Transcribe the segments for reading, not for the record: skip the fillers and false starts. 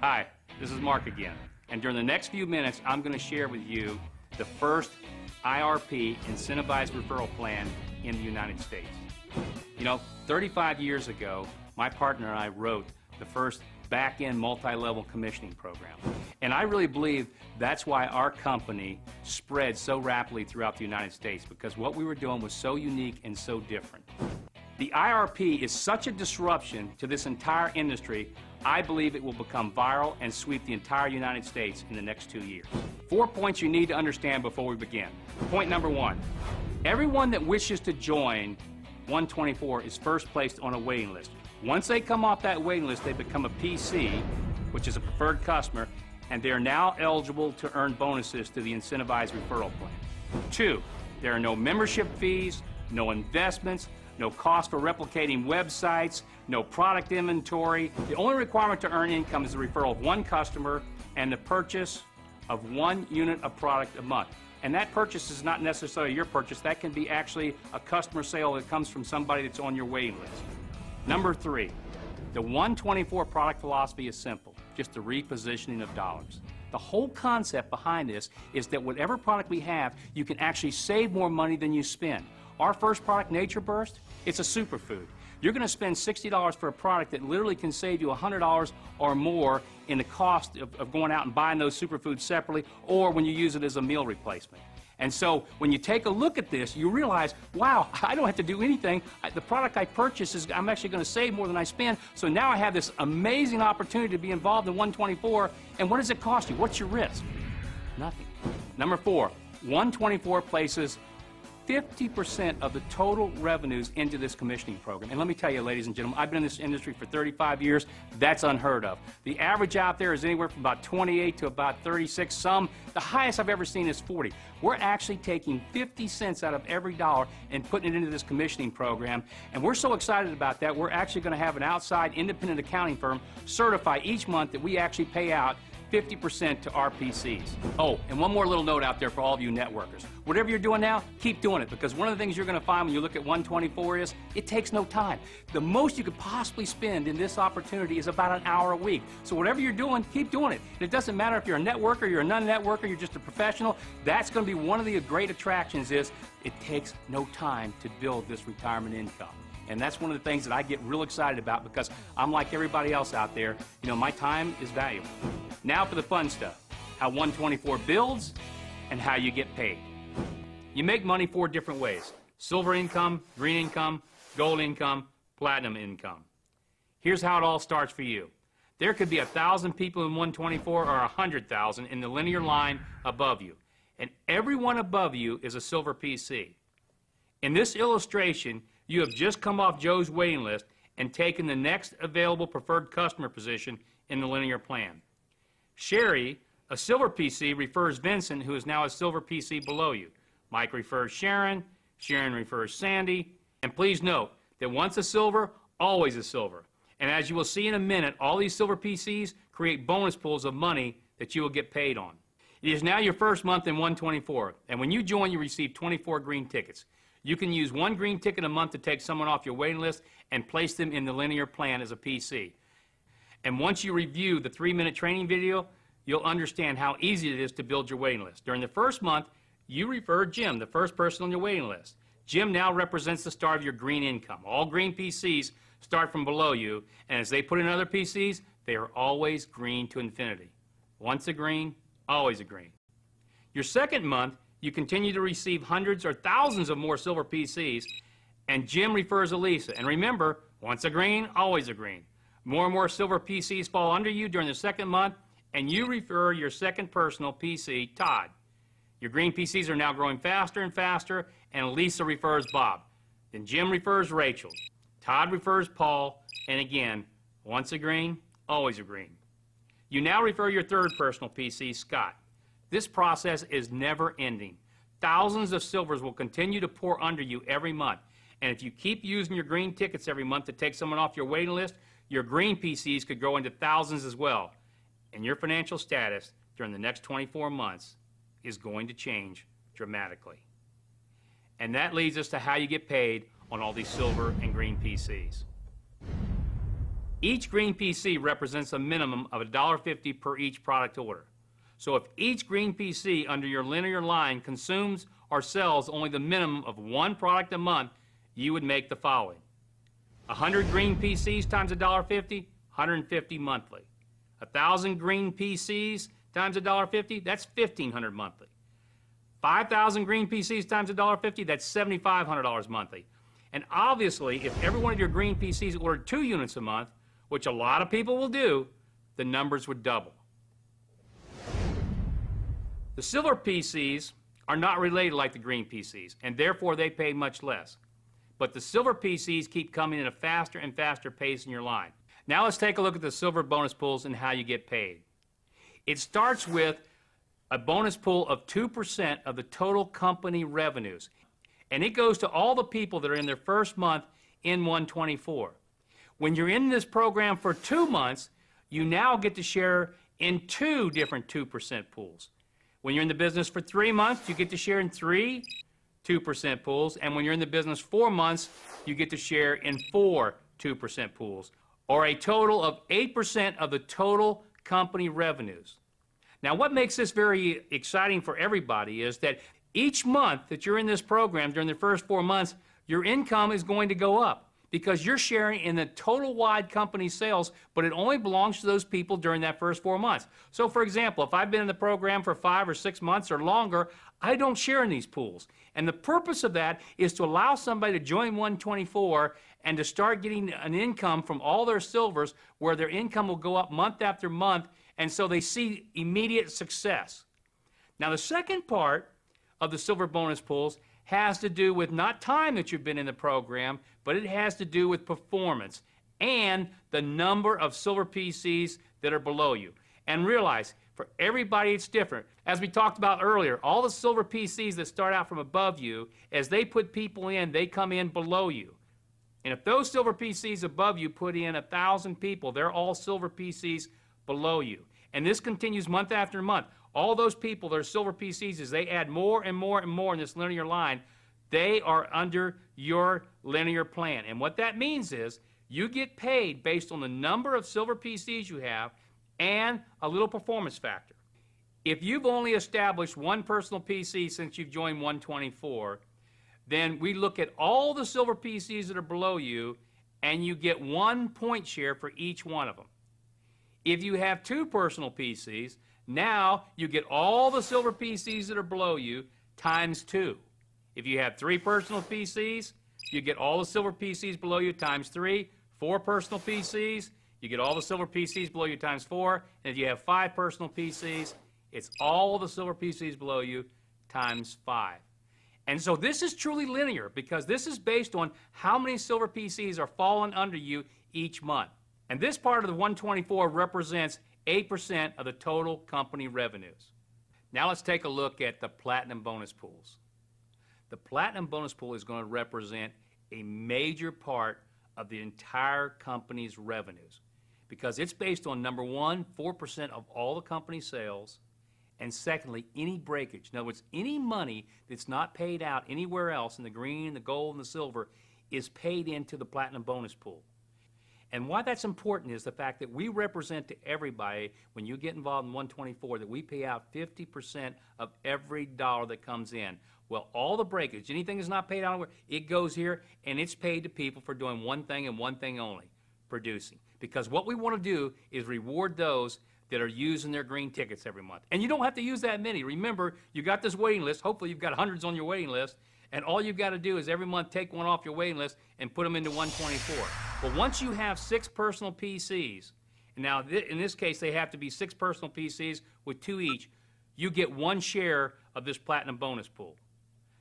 Hi, this is Mark again, and during the next few minutes I'm going to share with you the first IRP incentivized referral plan in the United States. You know, 35 years ago, my partner and I wrote the first back-end multi-level commissioning program. And I really believe that's why our company spread so rapidly throughout the United States, because what we were doing was so unique and so different. The IRP is such a disruption to this entire industry, I believe it will become viral and sweep the entire United States in the next 2 years. 4 points you need to understand before we begin. Point number 1, everyone that wishes to join One24 is first placed on a waiting list. Once they come off that waiting list, they become a PC, which is a preferred customer, and they are now eligible to earn bonuses to the incentivized referral plan. 2, there are no membership fees, no investments, no cost for replicating websites, no product inventory. The only requirement to earn income is the referral of one customer and the purchase of 1 unit of product a month. And that purchase is not necessarily your purchase. That can be actually a customer sale that comes from somebody that's on your waiting list. Number 3, the One24 product philosophy is simple, just the repositioning of dollars. The whole concept behind this is that whatever product we have, you can actually save more money than you spend. Our first product, NatraBurst, it's a superfood. You're going to spend $60 for a product that literally can save you $100 or more in the cost of going out and buying those superfoods separately, or when you use it as a meal replacement. And so when you take a look at this, you realize, wow, I don't have to do anything. The product I purchase, I'm actually going to save more than I spend. So now I have this amazing opportunity to be involved in One24. And what does it cost you? What's your risk? Nothing. Number 4, One24 places 50% of the total revenues into this commissioning program. And let me tell you, ladies and gentlemen, I've been in this industry for 35 years. That's unheard of. The average out there is anywhere from about 28 to about 36. The highest I've ever seen is 40. We're actually taking 50 cents out of every dollar and putting it into this commissioning program. And we're so excited about that, we're actually going to have an outside independent accounting firm certify each month that we actually pay out 50% to RPCs. Oh, and one more little note out there for all of you networkers. Whatever you're doing now, keep doing it, because one of the things you're going to find when you look at One24 is it takes no time. The most you could possibly spend in this opportunity is about an hour a week. So whatever you're doing, keep doing it. And it doesn't matter if you're a networker, you're a non-networker, you're just a professional. That's going to be one of the great attractions is it takes no time to build this retirement income. And that's one of the things that I get real excited about, because I'm like everybody else out there. You know, my time is valuable. Now for the fun stuff, how One24 builds and how you get paid. You make money 4 different ways: silver income, green income, gold income, platinum income. Here's how it all starts for you. There could be 1,000 people in One24 or 100,000 in the linear line above you, and everyone above you is a silver PC. In this illustration, you have just come off Joe's waiting list and taken the next available preferred customer position in the linear plan. Sherry, a silver PC, refers Vincent, who is now a silver PC below you. Mike refers Sharon, Sharon refers Sandy, and please note that once a silver, always a silver. And as you will see in a minute, all these silver PCs create bonus pools of money that you will get paid on. It is now your first month in One24, and when you join, you receive 24 green tickets. You can use 1 green ticket a month to take someone off your waiting list and place them in the linear plan as a PC. And once you review the 3-minute training video, you'll understand how easy it is to build your waiting list. During the first month, you refer Jim, the first person on your waiting list. Jim now represents the start of your green income. All green PCs start from below you, and as they put in other PCs, they are always green to infinity. Once a green, always a green. Your second month, you continue to receive hundreds or thousands of more silver PCs, and Jim refers Elisa. And remember, once a green, always a green. More and more silver PCs fall under you during the second month, and you refer your second personal PC, Todd. Your green PCs are now growing faster and faster, and Elisa refers Bob. Then Jim refers Rachel. Todd refers Paul, and again, once a green, always a green. You now refer your third personal PC, Scott. This process is never ending. Thousands of silvers will continue to pour under you every month. And if you keep using your green tickets every month to take someone off your waiting list, your green PCs could grow into thousands as well. And your financial status during the next 24 months is going to change dramatically. And that leads us to how you get paid on all these silver and green PCs. Each green PC represents a minimum of $1.50 per each product order. So if each green PC under your linear line consumes or sells only the minimum of one product a month, you would make the following. 100 green PCs times $1.50, 150 monthly. 1,000 green PCs times $1.50, that's $1,500 monthly. 5,000 green PCs times $1.50, that's $7,500 monthly. And obviously, if every one of your green PCs ordered 2 units a month, which a lot of people will do, the numbers would double. The silver PCs are not related like the green PCs, and therefore they pay much less. But the silver PCs keep coming at a faster and faster pace in your line. Now let's take a look at the silver bonus pools and how you get paid. It starts with a bonus pool of 2% of the total company revenues. And it goes to all the people that are in their first month in One24. When you're in this program for 2 months, you now get to share in 2 different 2% pools. When you're in the business for 3 months, you get to share in 3 2% pools. And when you're in the business 4 months, you get to share in 4 2% pools, or a total of 8% of the total company revenues. Now, what makes this very exciting for everybody is that each month that you're in this program during the first 4 months, your income is going to go up because you're sharing in the total wide company sales, but it only belongs to those people during that first 4 months. So, for example, if I've been in the program for 5 or 6 months or longer, I don't share in these pools. And the purpose of that is to allow somebody to join One24 and to start getting an income from all their silvers where their income will go up month after month, and so they see immediate success. Now, the second part of the silver bonus pools has to do with not time that you've been in the program, but it has to do with performance and the number of silver PCs that are below you. And realize, for everybody it's different. As we talked about earlier, all the silver PCs that start out from above you, as they put people in, they come in below you. And if those silver PCs above you put in 1,000 people, they're all silver PCs below you. And this continues month after month. All those people that are silver PCs, as they add more and more and more in this linear line, they are under your linear plan. And what that means is you get paid based on the number of silver PCs you have and a little performance factor. If you've only established 1 personal PC since you've joined One24, then we look at all the silver PCs that are below you, and you get 1 point share for each one of them. If you have 2 personal PCs, now you get all the silver PCs that are below you times 2. If you have 3 personal PCs, you get all the silver PCs below you times 3. 4 personal PCs, you get all the silver PCs below you times 4. And if you have 5 personal PCs, it's all the silver PCs below you times 5. And so this is truly linear because this is based on how many silver PCs are falling under you each month. And this part of the One24 represents 8% of the total company revenues. Now let's take a look at the platinum bonus pools. The platinum bonus pool is going to represent a major part of the entire company's revenues because it's based on, number one, 4% of all the company sales, and secondly, any breakage. In other words, any money that's not paid out anywhere else in the green, the gold, and the silver is paid into the platinum bonus pool. And why that's important is the fact that we represent to everybody, when you get involved in One24, that we pay out 50% of every dollar that comes in. Well, all the breakage, anything that's not paid out, it goes here, and it's paid to people for doing one thing and one thing only, producing. Because what we want to do is reward those that are using their green tickets every month. And you don't have to use that many. Remember, you got this waiting list. Hopefully you've got hundreds on your waiting list. And all you've got to do is every month take one off your waiting list and put them into One24. Well, once you have 6 personal PCs, and now in this case they have to be 6 personal PCs with 2 each, you get 1 share of this platinum bonus pool.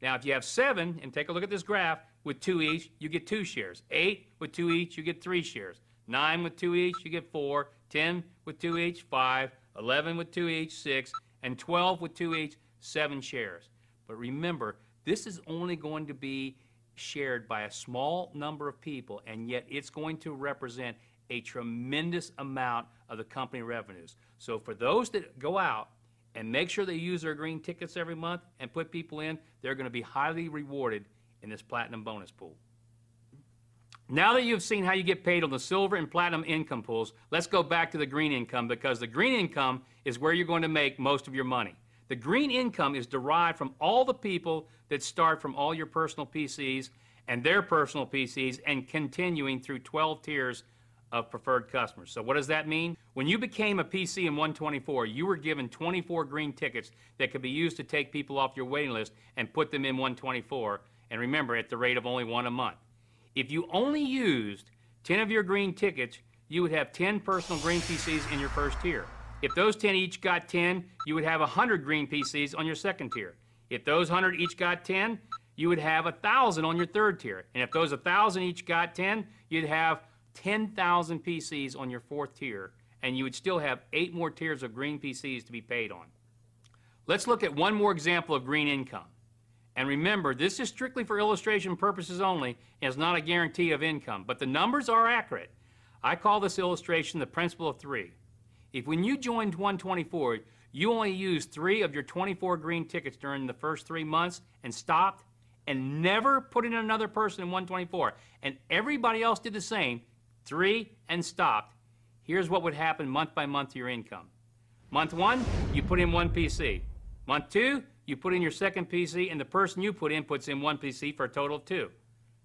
Now if you have 7, and take a look at this graph, with 2 each, you get 2 shares. 8 with 2 each, you get 3 shares. 9 with 2 each, you get 4. 10 with 2 each, 5. 11 with 2 each, 6. And 12 with 2 each, 7 shares. But remember, this is only going to be shared by a small number of people, and yet it's going to represent a tremendous amount of the company revenues. So for those that go out and make sure they use their green tickets every month and put people in, they're going to be highly rewarded in this platinum bonus pool. Now that you've seen how you get paid on the silver and platinum income pools, let's go back to the green income, because the green income is where you're going to make most of your money. The green income is derived from all the people that start from all your personal PCs and their personal PCs and continuing through 12 tiers of preferred customers. So what does that mean? When you became a PC in 124, you were given 24 green tickets that could be used to take people off your waiting list and put them in 124, and remember, at the rate of only one a month. If you only used 10 of your green tickets, you would have 10 personal green PCs in your first tier. If those 10 each got 10, you would have 100 green PCs on your second tier. If those 100 each got 10, you would have 1,000 on your third tier. And if those 1,000 each got 10, you'd have 10,000 PCs on your fourth tier, and you would still have 8 more tiers of green PCs to be paid on. Let's look at one more example of green income. And remember, this is strictly for illustration purposes only and is not a guarantee of income, but the numbers are accurate. I call this illustration the principle of 3. If when you joined 124, you only used 3 of your 24 green tickets during the first 3 months and stopped and never put in another person in 124, and everybody else did the same, 3 and stopped, here's what would happen month by month to your income. Month 1, you put in 1 PC. Month 2, you put in your second PC, and the person you put in puts in 1 PC for a total of 2.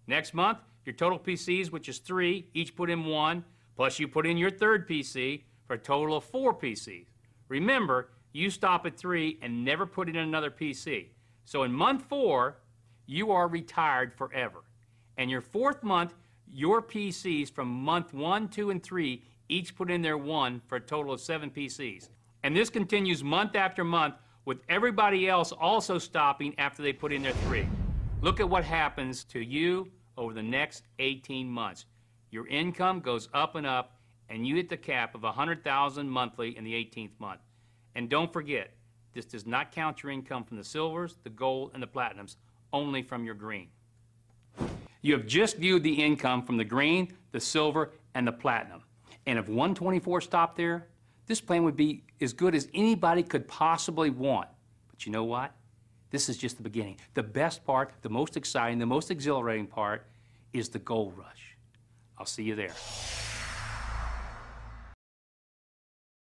Next month, your total PCs, which is 3, each put in 1, plus you put in your third PC for a total of 4 PCs. Remember, you stop at 3 and never put in another PC. So in month 4, you are retired forever. And your fourth month, your PCs from month 1, 2, and 3 each put in their 1 for a total of 7 PCs. And this continues month after month, with everybody else also stopping after they put in their 3. Look at what happens to you over the next 18 months. Your income goes up and up, and you hit the cap of $100,000 monthly in the 18th month. And don't forget, this does not count your income from the silvers, the gold, and the platinums, only from your green. You have just viewed the income from the green, the silver, and the platinum. And if 124 stopped there, this plan would be as good as anybody could possibly want. But you know what? This is just the beginning. The best part, the most exciting, the most exhilarating part is the gold rush. I'll see you there.